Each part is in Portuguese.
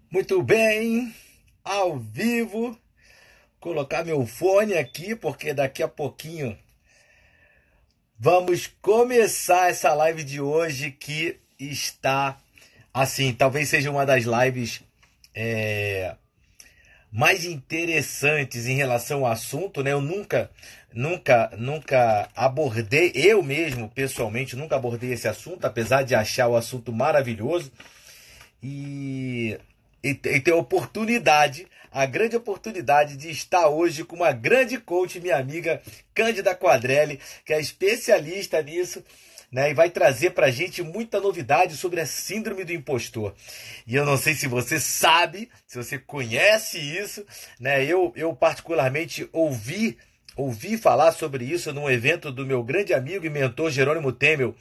Muito bem, ao vivo, colocar meu fone aqui porque daqui a pouquinho vamos começar essa live de hoje que está assim, talvez seja uma das lives é, mais interessantes em relação ao assunto, né? Eu nunca abordei, eu mesmo pessoalmente nunca abordei esse assunto, apesar de achar o assunto maravilhoso. E, e ter a oportunidade, a grande oportunidade de estar hoje com uma grande coach, minha amiga Cândida Quadrelli, que é especialista nisso, né, e vai trazer pra gente muita novidade sobre a síndrome do impostor. E eu não sei se você sabe, se você conhece isso, né? Eu particularmente ouvi falar sobre isso num evento do meu grande amigo e mentor Jerônimo Temel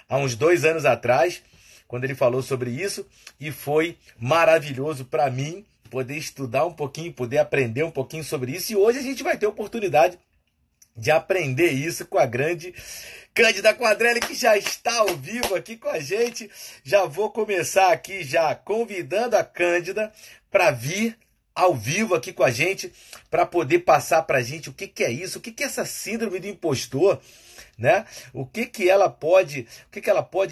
há uns 2 anos atrás, quando ele falou sobre isso, e foi maravilhoso para mim poder estudar um pouquinho, poder aprender um pouquinho sobre isso. E hoje a gente vai ter a oportunidade de aprender isso com a grande Cândida Quadrelli, que já está ao vivo aqui com a gente. Já vou começar aqui já convidando a Cândida para vir ao vivo aqui com a gente, para poder passar para a gente o que, que é isso, o que, que é essa síndrome do impostor, né? O que que ela pode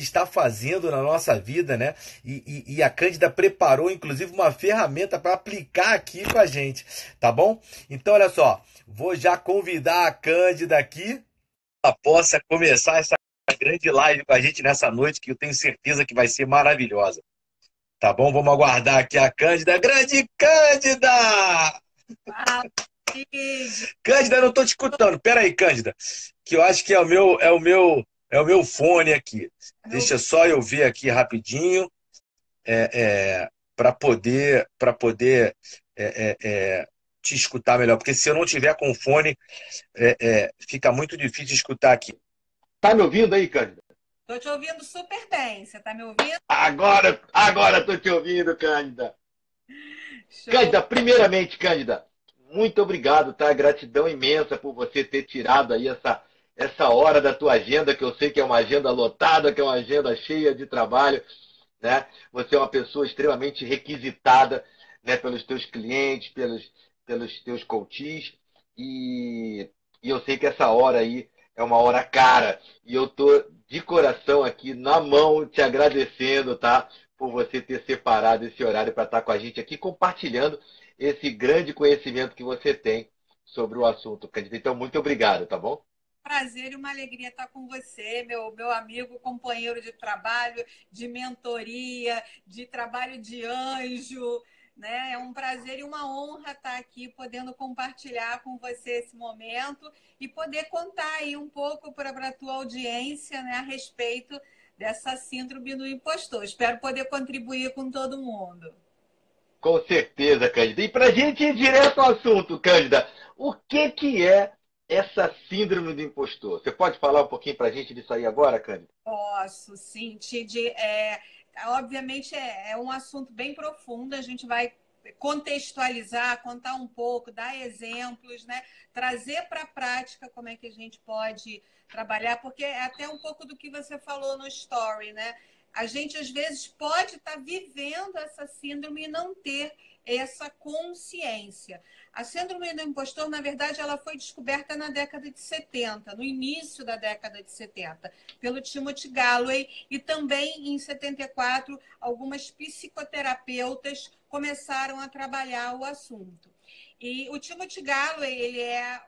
estar fazendo na nossa vida, né? E a Cândida preparou, inclusive, uma ferramenta para aplicar aqui com a gente, tá bom? Então, olha só, vou já convidar a Cândida aqui, ela possa começar essa grande live com a gente nessa noite, que eu tenho certeza que vai ser maravilhosa. Tá bom? Vamos aguardar aqui a Cândida. Grande Cândida! Fala, Cid. Cândida, eu não tô te escutando. Pera aí, Cândida, que eu acho que é o meu fone aqui. Tá me Deixa ouvindo? só eu ver aqui rapidinho, para poder te escutar melhor, porque se eu não tiver com fone, fica muito difícil escutar aqui. Tá me ouvindo aí, Cândida? Tô te ouvindo super bem. Você tá me ouvindo? Agora tô te ouvindo, Cândida. Show. Cândida, primeiramente, Cândida, muito obrigado, tá? Gratidão imensa por você ter tirado aí essa hora da tua agenda, que eu sei que é uma agenda lotada, que é uma agenda cheia de trabalho, né? Você é uma pessoa extremamente requisitada, né, pelos teus clientes, pelos teus coaches, e, e eu sei que essa hora aí é uma hora cara, e eu tô de coração aqui na mão te agradecendo, tá? Por você ter separado esse horário para estar com a gente aqui, compartilhando esse grande conhecimento que você tem sobre o assunto, Cândida. Então, muito obrigado, tá bom? Prazer e uma alegria estar com você, meu amigo, companheiro de trabalho, de mentoria, de trabalho de anjo, né? É um prazer e uma honra estar aqui podendo compartilhar com você esse momento e poder contar aí um pouco para a tua audiência, né, a respeito dessa síndrome do impostor. Espero poder contribuir com todo mundo. Com certeza, Cândida. E para a gente ir direto ao assunto, Cândida, o que é essa síndrome do impostor? Você pode falar um pouquinho para a gente disso aí agora, Cândida? Posso, sim, Tid. Obviamente é um assunto bem profundo, a gente vai contextualizar, contar um pouco, dar exemplos, né? Trazer para a prática como é que a gente pode trabalhar, porque é até um pouco do que você falou no story, né? A gente às vezes pode estar vivendo essa síndrome e não ter essa consciência. A síndrome do impostor, na verdade, ela foi descoberta na década de 70, no início da década de 70, pelo Timothy Galloway, e também em 74 algumas psicoterapeutas começaram a trabalhar o assunto. E o Timothy Galloway, ele é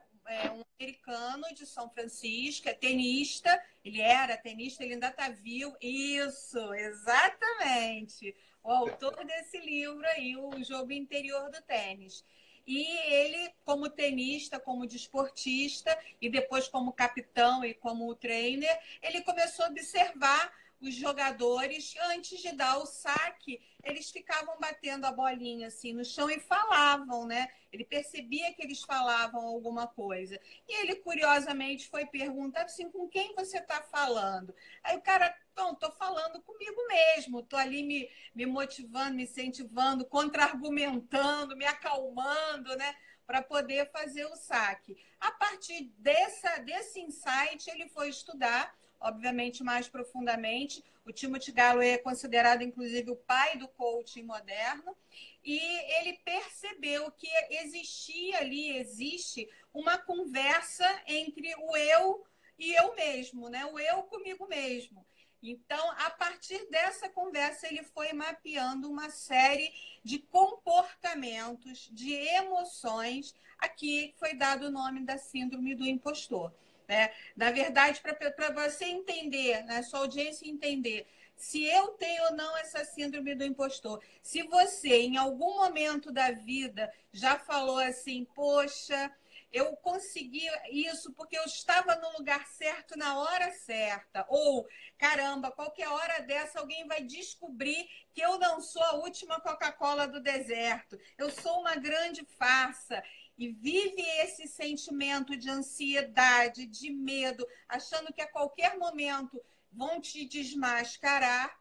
um americano de São Francisco, é tenista, ele era tenista, ele ainda está vivo. Isso, exatamente. O autor desse livro aí, O Jogo Interior do Tênis. E ele, como tenista, como desportista, e depois como capitão e como trainer, ele começou a observar os jogadores antes de dar o saque, eles ficavam batendo a bolinha assim no chão e falavam, né? Ele percebia que eles falavam alguma coisa. E ele, curiosamente, foi perguntar assim, com quem você está falando? Aí o cara, não, estou falando comigo mesmo, estou ali me motivando, me incentivando, contra-argumentando, me acalmando, né? Para poder fazer o saque. A partir desse insight, ele foi estudar, obviamente mais profundamente, O Timothy Galloway é considerado, inclusive, o pai do coaching moderno. E ele percebeu que existia ali, existe uma conversa entre o eu e eu mesmo, né? O eu comigo mesmo. Então, a partir dessa conversa, ele foi mapeando uma série de comportamentos, de emoções. Aqui foi dado o nome da síndrome do impostor. Né? Na verdade, para você entender, né, sua audiência entender se eu tenho ou não essa síndrome do impostor, se você, em algum momento da vida, já falou assim, poxa, eu consegui isso porque eu estava no lugar certo na hora certa. Ou, caramba, qualquer hora dessa alguém vai descobrir que eu não sou a última Coca-Cola do deserto. Eu sou uma grande farsa. E vive esse sentimento de ansiedade, de medo, achando que a qualquer momento vão te desmascarar,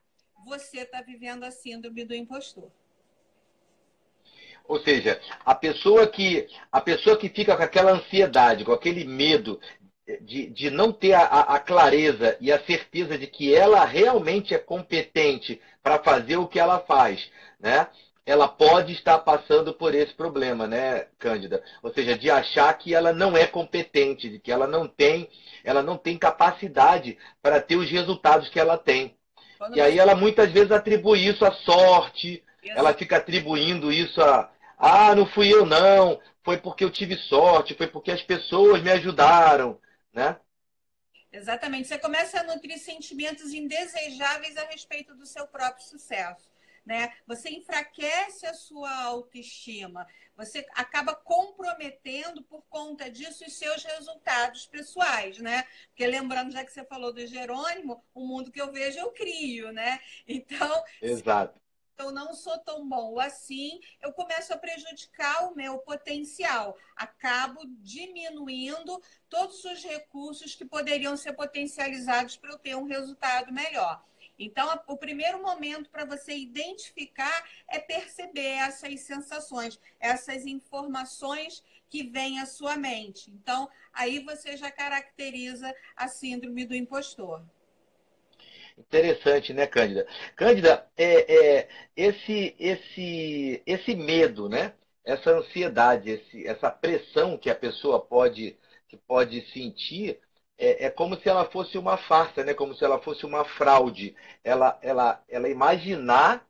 você está vivendo a síndrome do impostor. Ou seja, a pessoa que fica com aquela ansiedade, com aquele medo de não ter a clareza e a certeza de que ela realmente é competente para fazer o que ela faz, né? Ela pode estar passando por esse problema, né, Cândida? Ou seja, de achar que ela não é competente, de que ela não tem capacidade para ter os resultados que ela tem. Quando E aí você... ela muitas vezes atribui isso à sorte, ela fica atribuindo isso não fui eu não, foi porque eu tive sorte, foi porque as pessoas me ajudaram, né? Exatamente. Você começa a nutrir sentimentos indesejáveis a respeito do seu próprio sucesso. Né? Você enfraquece a sua autoestima. Você acaba comprometendo por conta disso os seus resultados pessoais, né? Porque lembrando, já que você falou do Jerônimo, o mundo que eu vejo eu crio, né? Então, Exato. eu não sou tão bom assim, eu começo a prejudicar o meu potencial. Acabo diminuindo todos os recursos que poderiam ser potencializados para eu ter um resultado melhor. Então, o primeiro momento para você identificar é perceber essas sensações, essas informações que vêm à sua mente. Então, aí você já caracteriza a síndrome do impostor. Interessante, né, Cândida? Cândida, esse medo, né? Essa ansiedade, essa pressão que a pessoa que pode sentir, é como se ela fosse uma farsa, né? Como se ela fosse uma fraude. Ela imaginar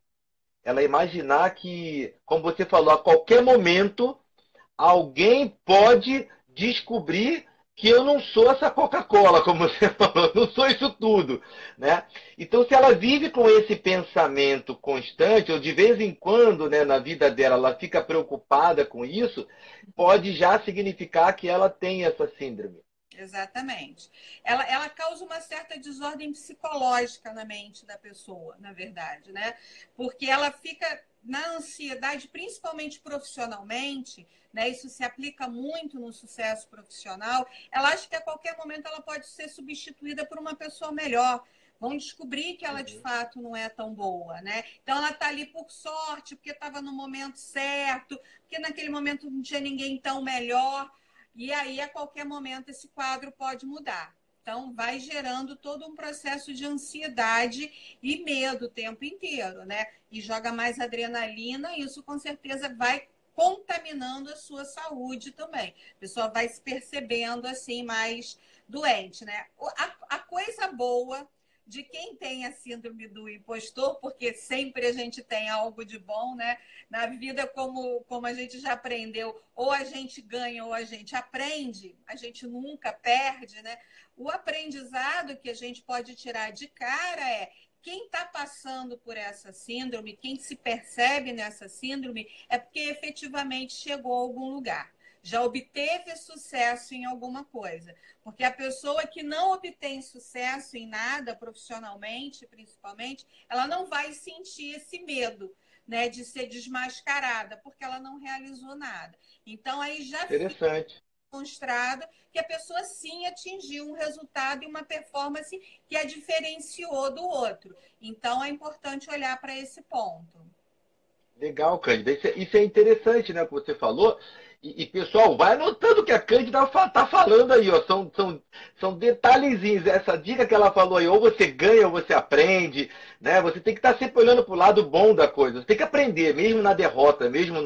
que, como você falou, a qualquer momento alguém pode descobrir que eu não sou essa Coca-Cola, como você falou, não sou isso tudo, né? Então, se ela vive com esse pensamento constante, ou de vez em quando, né, na vida dela, ela fica preocupada com isso, pode já significar que ela tem essa síndrome. Exatamente. Ela causa uma certa desordem psicológica na mente da pessoa, na verdade, né? Porque ela fica na ansiedade, principalmente profissionalmente, né? Isso se aplica muito no sucesso profissional. Ela acha que a qualquer momento ela pode ser substituída por uma pessoa melhor. Vão descobrir que ela de fato não é tão boa, né? Então ela está ali por sorte, porque estava no momento certo, porque naquele momento não tinha ninguém tão melhor. E aí, a qualquer momento, esse quadro pode mudar. Então, vai gerando todo um processo de ansiedade e medo o tempo inteiro, né? E joga mais adrenalina, e isso com certeza vai contaminando a sua saúde também. A pessoa vai se percebendo assim mais doente, né? A coisa boa de quem tem a síndrome do impostor, porque sempre a gente tem algo de bom, né? Na vida, como a gente já aprendeu, ou a gente ganha ou a gente aprende, a gente nunca perde, né? O aprendizado que a gente pode tirar de cara é quem está passando por essa síndrome, quem se percebe nessa síndrome, é porque efetivamente chegou a algum lugar. Já obteve sucesso em alguma coisa. Porque a pessoa que não obtém sucesso em nada, profissionalmente, principalmente, ela não vai sentir esse medo, né, de ser desmascarada, porque ela não realizou nada. Então, aí já fica Interessante. demonstrado que a pessoa sim atingiu um resultado e uma performance que a diferenciou do outro. Então, é importante olhar para esse ponto. Legal, Cândida. Isso é interessante, né, o que você falou. pessoal, vai anotando o que a Cândida tá falando aí, ó. São detalhezinhos. Essa dica que ela falou aí, ou você ganha ou você aprende, né? Você tem que estar sempre olhando para o lado bom da coisa. Você tem que aprender, mesmo na derrota, mesmo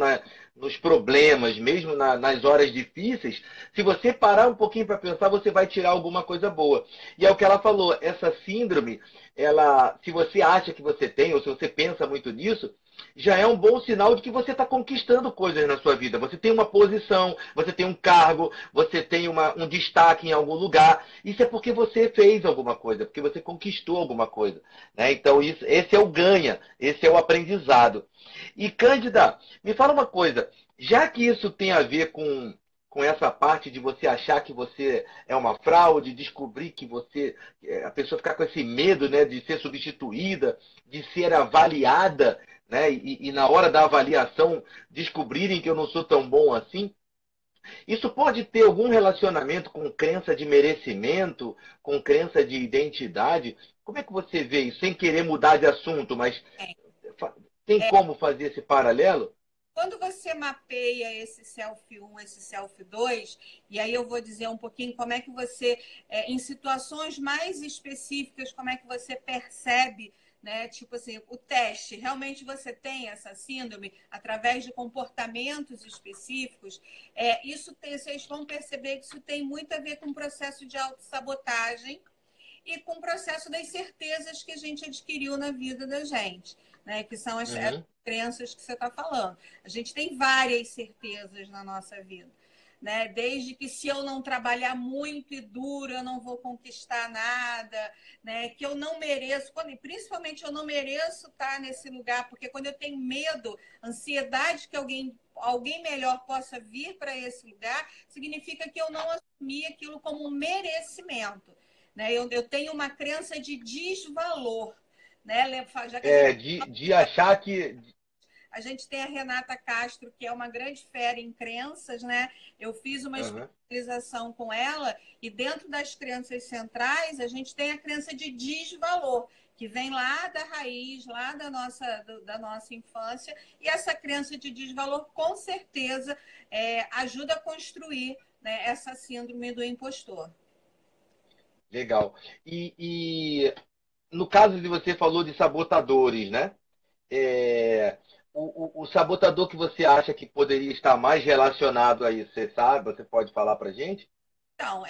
nos problemas, mesmo nas horas difíceis. Se você parar um pouquinho para pensar, você vai tirar alguma coisa boa. E é o que ela falou, essa síndrome, ela, se você acha que você tem, ou se você pensa muito nisso, já é um bom sinal de que você está conquistando coisas na sua vida. Você tem uma posição, você tem um cargo, você tem um destaque em algum lugar. Isso é porque você fez alguma coisa, porque você conquistou alguma coisa, né? Então, esse é o ganha, esse é o aprendizado. E, Cândida, me fala uma coisa. Já que isso tem a ver com essa parte de você achar que você é uma fraude, descobrir que você... A pessoa ficar com esse medo, né, de ser substituída, de ser avaliada, né, e na hora da avaliação descobrirem que eu não sou tão bom assim, isso pode ter algum relacionamento com crença de merecimento, com crença de identidade? Como é que você vê isso? Sem querer mudar de assunto, mas tem como fazer esse paralelo? Quando você mapeia esse self 1, esse self 2, e aí eu vou dizer um pouquinho como é que você, em situações mais específicas, como é que você percebe, né? Tipo assim, o teste, realmente você tem essa síndrome através de comportamentos específicos. Vocês vão perceber que isso tem muito a ver com o processo de autossabotagem e com o processo das certezas que a gente adquiriu na vida da gente, né? Que são as crenças que você está falando. A gente tem várias certezas na nossa vida, né? Desde que se eu não trabalhar muito e duro, eu não vou conquistar nada, né? Que eu não mereço, principalmente eu não mereço estar nesse lugar, porque quando eu tenho medo, ansiedade que alguém melhor possa vir para esse lugar, significa que eu não assumi aquilo como um merecimento. Né? Eu tenho uma crença de desvalor. Né? Já que de achar que... a gente tem a Renata Castro, que é uma grande fera em crenças, né? Eu fiz uma especialização com ela e dentro das crenças centrais a gente tem a crença de desvalor, que vem lá da raiz, lá da nossa infância, e essa crença de desvalor com certeza ajuda a construir, né, essa síndrome do impostor. Legal. E no caso de você falou de sabotadores, né? O sabotador que você acha que poderia estar mais relacionado a isso, você sabe? Você pode falar para gente? Então,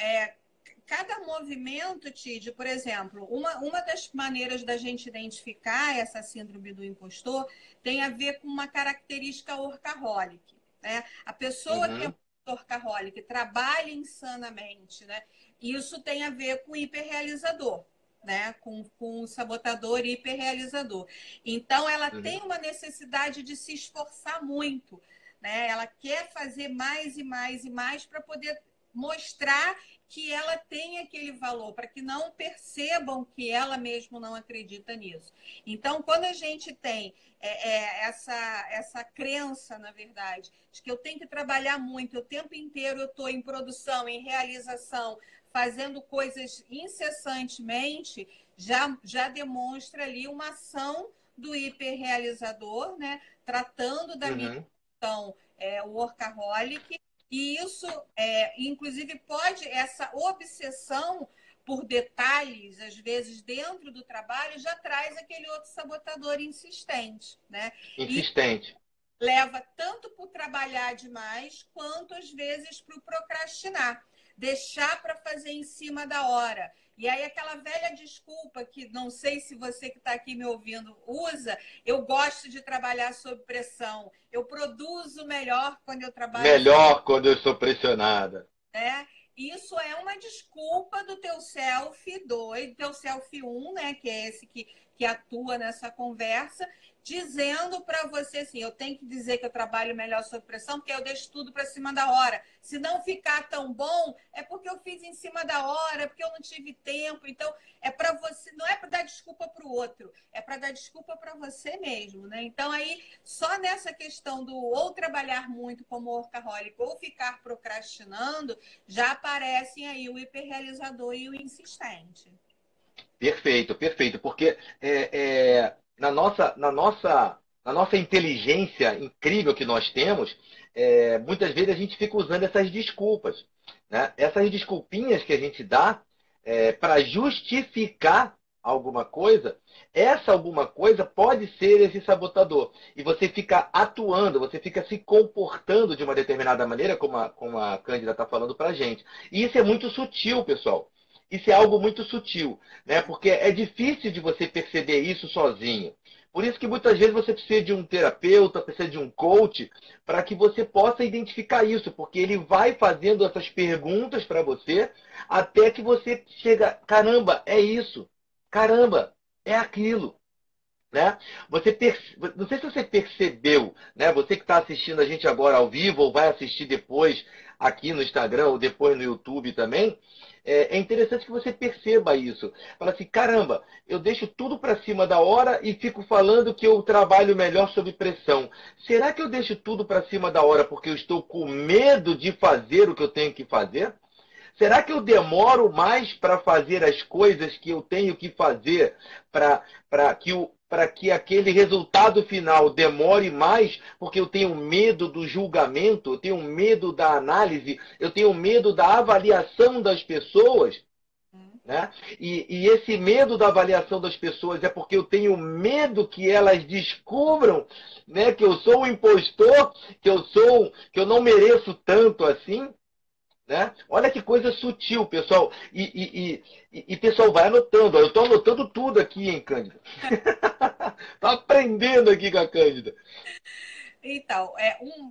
cada movimento, Tid, por exemplo, uma das maneiras da gente identificar essa síndrome do impostor tem a ver com uma característica workaholic. Né? A pessoa que é workaholic trabalha insanamente, né? Isso tem a ver com hiperrealizador. Né? Com o sabotador e hiperrealizador. Então, ela tem uma necessidade de se esforçar muito. Né? Ela quer fazer mais e mais e mais para poder mostrar que ela tem aquele valor, para que não percebam que ela mesma não acredita nisso. Então, quando a gente tem essa crença, na verdade, de que eu tenho que trabalhar muito, o tempo inteiro eu estou em produção, em realização, fazendo coisas incessantemente, já demonstra ali uma ação do hiperrealizador, né? Tratando da minha questão workaholic. E isso, inclusive, essa obsessão por detalhes, às vezes, dentro do trabalho, já traz aquele outro sabotador insistente, né? Insistente. E leva tanto para o trabalhar demais, quanto, às vezes, para o procrastinar. Deixar para fazer em cima da hora. E aí aquela velha desculpa que não sei se você que está aqui me ouvindo usa, eu gosto de trabalhar sob pressão, eu produzo melhor quando eu trabalho... Melhor quando eu sou pressionada. Isso é uma desculpa do teu self 2, do teu self 1, né, que é esse que atua nessa conversa, dizendo para você assim, eu tenho que dizer que eu trabalho melhor sob pressão, porque eu deixo tudo para cima da hora. Se não ficar tão bom, é porque eu fiz em cima da hora, porque eu não tive tempo. Então, é para você, não é para dar desculpa para o outro, é para dar desculpa para você mesmo, né? Então, aí, só nessa questão do ou trabalhar muito como workaholic ou ficar procrastinando, já aparecem aí o hiperrealizador e o insistente. Perfeito, perfeito. Porque na nossa na nossa inteligência incrível que nós temos, muitas vezes a gente fica usando essas desculpas, né? Essas desculpinhas que a gente dá para justificar alguma coisa, essa alguma coisa pode ser esse sabotador. E você fica atuando, você fica se comportando de uma determinada maneira, como a Cândida está falando para a gente. E isso é muito sutil, pessoal. Isso é algo muito sutil, né? Porque é difícil de você perceber isso sozinho. Por isso que muitas vezes você precisa de um terapeuta, precisa de um coach, para que você possa identificar isso, porque ele vai fazendo essas perguntas para você até que você chega, caramba, é isso, caramba, é aquilo. Né? Não sei se você percebeu, né? Você que está assistindo a gente agora ao vivo ou vai assistir depois aqui no Instagram ou depois no YouTube também, é interessante que você perceba isso. Fala assim, caramba, eu deixo tudo para cima da hora e fico falando que eu trabalho melhor sob pressão. Será que eu deixo tudo para cima da hora porque eu estou com medo de fazer o que eu tenho que fazer? Será que eu demoro mais para fazer as coisas que eu tenho que fazer para que aquele resultado final demore mais, porque eu tenho medo do julgamento, eu tenho medo da análise, eu tenho medo da avaliação das pessoas? Né? E esse medo da avaliação das pessoas é porque eu tenho medo que elas descubram, né, que eu sou um impostor, que eu não mereço tanto assim. Né? Olha que coisa sutil, pessoal. Pessoal, vai anotando. Eu estou anotando tudo aqui, hein, Cândida? Estou aprendendo aqui com a Cândida. Então, um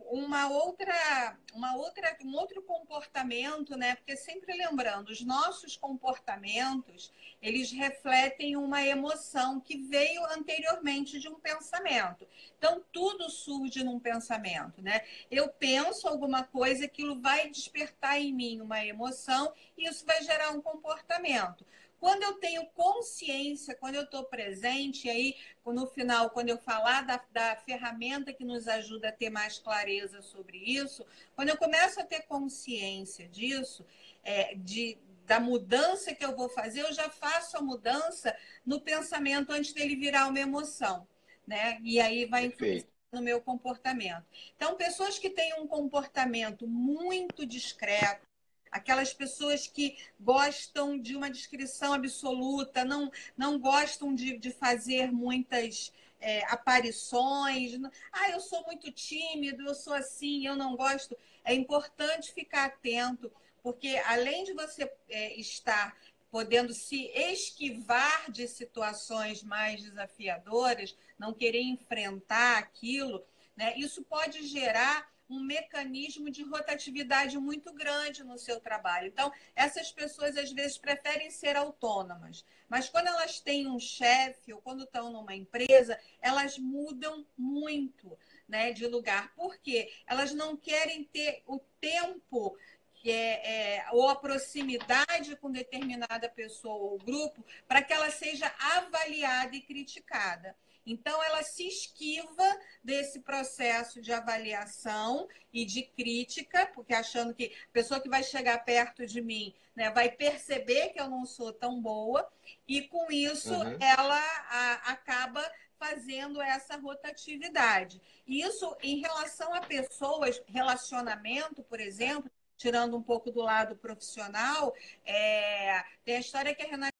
outro comportamento, né? Porque sempre lembrando, os nossos comportamentos, eles refletem uma emoção que veio anteriormente de um pensamento. Então, tudo surge num pensamento, né? Eu penso alguma coisa, aquilo vai despertar em mim uma emoção e isso vai gerar um comportamento. Quando eu tenho consciência, quando eu estou presente, aí no final, quando eu falar da ferramenta que nos ajuda a ter mais clareza sobre isso, quando eu começo a ter consciência disso, da mudança que eu vou fazer, eu já faço a mudança no pensamento antes dele virar uma emoção, né? E aí vai influenciar no meu comportamento. Então, pessoas que têm um comportamento muito discreto, aquelas pessoas que gostam de uma descrição absoluta, não gostam de fazer muitas aparições. Ah, eu sou muito tímido, eu sou assim, eu não gosto. É importante ficar atento, porque além de você estar podendo se esquivar de situações mais desafiadoras, não querer enfrentar aquilo, né? Isso pode gerar um mecanismo de rotatividade muito grande no seu trabalho. Então, essas pessoas às vezes preferem ser autônomas, mas quando elas têm um chefe ou quando estão numa empresa, elas mudam muito, né, de lugar. Por quê? Elas não querem ter o tempo ou a proximidade com determinada pessoa ou grupo para que ela seja avaliada e criticada. Então, ela se esquiva desse processo de avaliação e de crítica, porque achando que a pessoa que vai chegar perto de mim, né, vai perceber que eu não sou tão boa, e com isso ela acaba fazendo essa rotatividade. Isso em relação a pessoas, relacionamento, por exemplo, tirando um pouco do lado profissional, tem a história que a Renata